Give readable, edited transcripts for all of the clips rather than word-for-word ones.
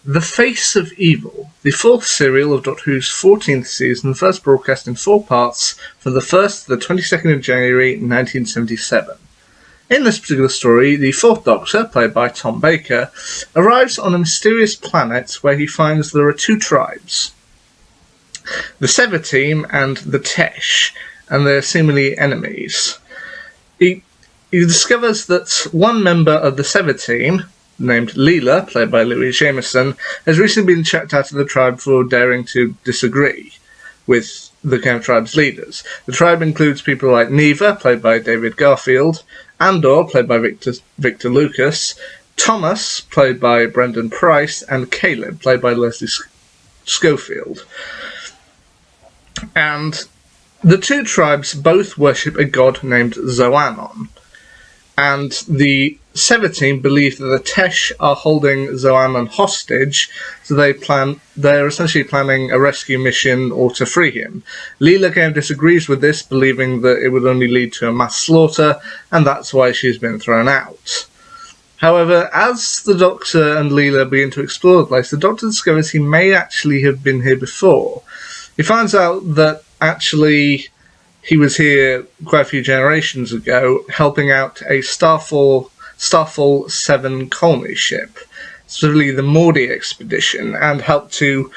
The Face of Evil, the fourth serial of Doctor Who's 14th season, first broadcast in 4 parts from the 1st to the 22nd of January 1977. In this particular story, the Fourth Doctor, played by Tom Baker, arrives on a mysterious planet where he finds there are 2 tribes. The Sever Team and the Tesh, and they're seemingly enemies. He discovers that one member of the Sever Team, named Leela, played by Louise Jameson, has recently been chucked out of the tribe for daring to disagree with the tribe's leaders. The tribe includes people like Neva, played by David Garfield, Andor, played by Victor Lucas, Thomas, played by Brendan Price, and Caleb, played by Leslie Schofield. And the 2 tribes both worship a god named Zoanon. And the Sever Team believe that the Tesh are holding Zoanon hostage, so they're essentially planning a rescue mission or to free him. Leela again disagrees with this, believing that it would only lead to a mass slaughter, and that's why she's been thrown out. However, as the Doctor and Leela begin to explore the place, the Doctor discovers he may actually have been here before. He finds out that actually he was here quite a few generations ago, helping out a Starfall 7 colony ship, specifically the Mordi expedition, and helped to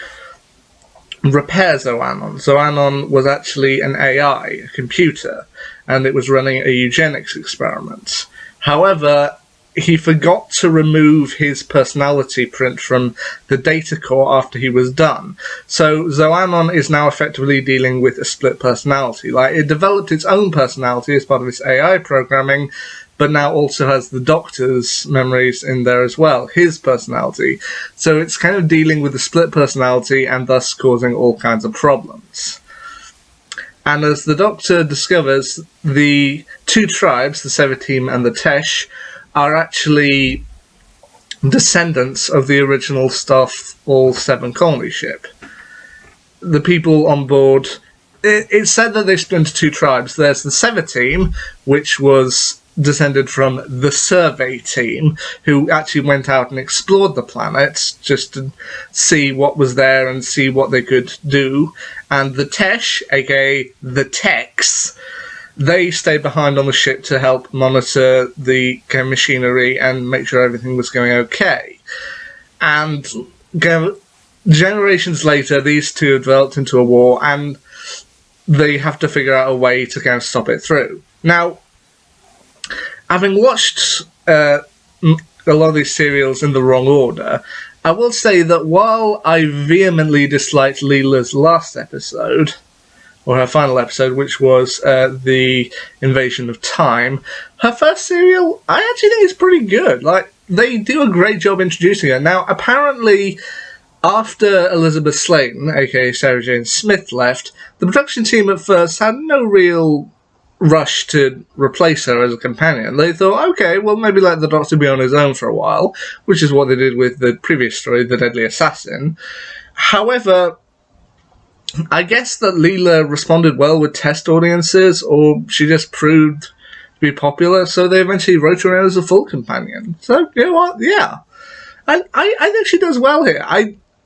repair Zoanon. Zoanon was actually an AI, a computer, and it was running a eugenics experiment. However, he forgot to remove his personality print from the data core after he was done. So Zoanon is now effectively dealing with a split personality. Like, it developed its own personality as part of its AI programming, but now also has the Doctor's memories in there as well, his personality. So it's kind of dealing with the split personality and thus causing all kinds of problems. And as the Doctor discovers, the 2 tribes, the Sever Team and the Tesh, are actually descendants of the original Starfall 7 colony ship. The people on board, it's said that they split into 2 tribes. There's the Sever Team, which was descended from the Survey Team, who actually went out and explored the planet just to see what was there and see what they could do. And the Tesh, aka the Techs, they stayed behind on the ship to help monitor the machinery and make sure everything was going okay. And generations later, these 2 have developed into a war, and they have to figure out a way to kind of stop it through. Now, having watched a lot of these serials in the wrong order, I will say that while I vehemently disliked Leela's last episode, or her final episode, which was the Invasion of Time, her first serial, I actually think is pretty good. Like, they do a great job introducing her. Now, apparently, after Elizabeth Sladen, aka Sarah Jane Smith, left, the production team at first had no real rush to replace her as a companion. They thought, okay, well, maybe let the Doctor be on his own for a while, which is what they did with the previous story, The Deadly Assassin. However, I guess that Leela responded well with test audiences, or she just proved to be popular, so they eventually wrote her in as a full companion. So, you know what? Yeah. And I think she does well here.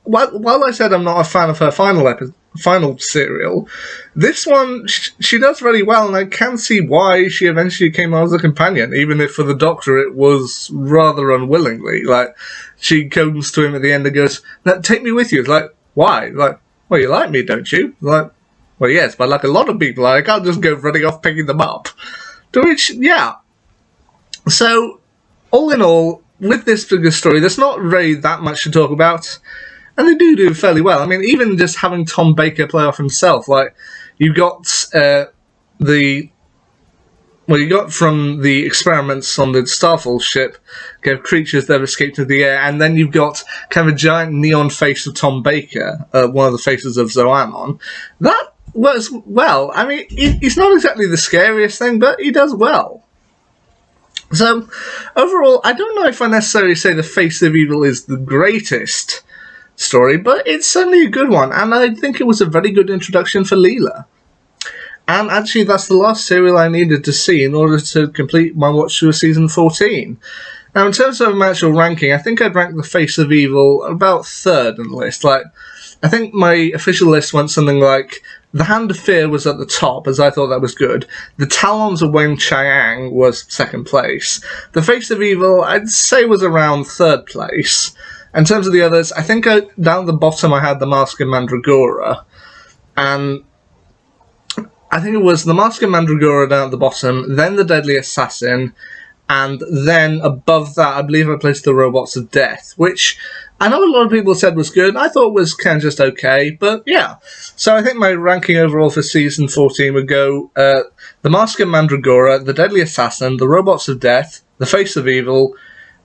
While I said I'm not a fan of her final serial, this one, she does really well, and I can see why she eventually came on as a companion, even if for the Doctor it was rather unwillingly. Like, she comes to him at the end and goes, "Now, take me with you." It's like, why? Like, well, you like me, don't you? Like, well, yes, but like a lot of people, I can't just go running off picking them up. To which, yeah. So, all in all, with this particular story, there's not really that much to talk about, and they do fairly well. I mean, even just having Tom Baker play off himself, like, you got you got from the experiments on the Starfall ship, kind of creatures that have escaped into the air, and then you've got kind of a giant neon face of Tom Baker, one of the faces of Zoanon. That works well. I mean, he's not exactly the scariest thing, but he does well. So, overall, I don't know if I necessarily say The Face of Evil is the greatest story, but it's certainly a good one, and I think it was a very good introduction for Leela. And actually, that's the last serial I needed to see in order to complete my watch through season 14. Now, in terms of my actual ranking, I think I'd rank The Face of Evil about third in the list. Like, I think my official list went something like The Hand of Fear was at the top, as I thought that was good. The Talons of Weng-Chiang was second place. The Face of Evil, I'd say, was around third place. In terms of the others, I think down at the bottom I had The Mask of Mandragora. And I think it was The Mask of Mandragora down at the bottom, then The Deadly Assassin, and then above that, I believe I placed The Robots of Death, which I know a lot of people said was good. I thought was kind of just okay, but yeah. So I think my ranking overall for Season 14 would go The Mask of Mandragora, The Deadly Assassin, The Robots of Death, The Face of Evil,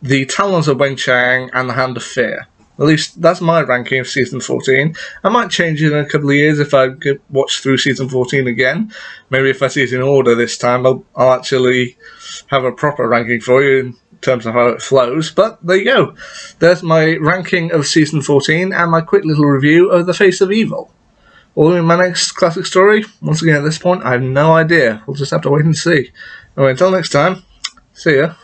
The Talons of Weng-Chiang, and The Hand of Fear. At least that's my ranking of Season 14. I might change it in a couple of years if I watch through Season 14 again. Maybe if I see it in order this time, I'll actually have a proper ranking for you in terms of how it flows. But there you go. There's my ranking of Season 14 and my quick little review of The Face of Evil. Will in my next classic story? Once again, at this point, I have no idea. We'll just have to wait and see. Anyway, until next time, see ya.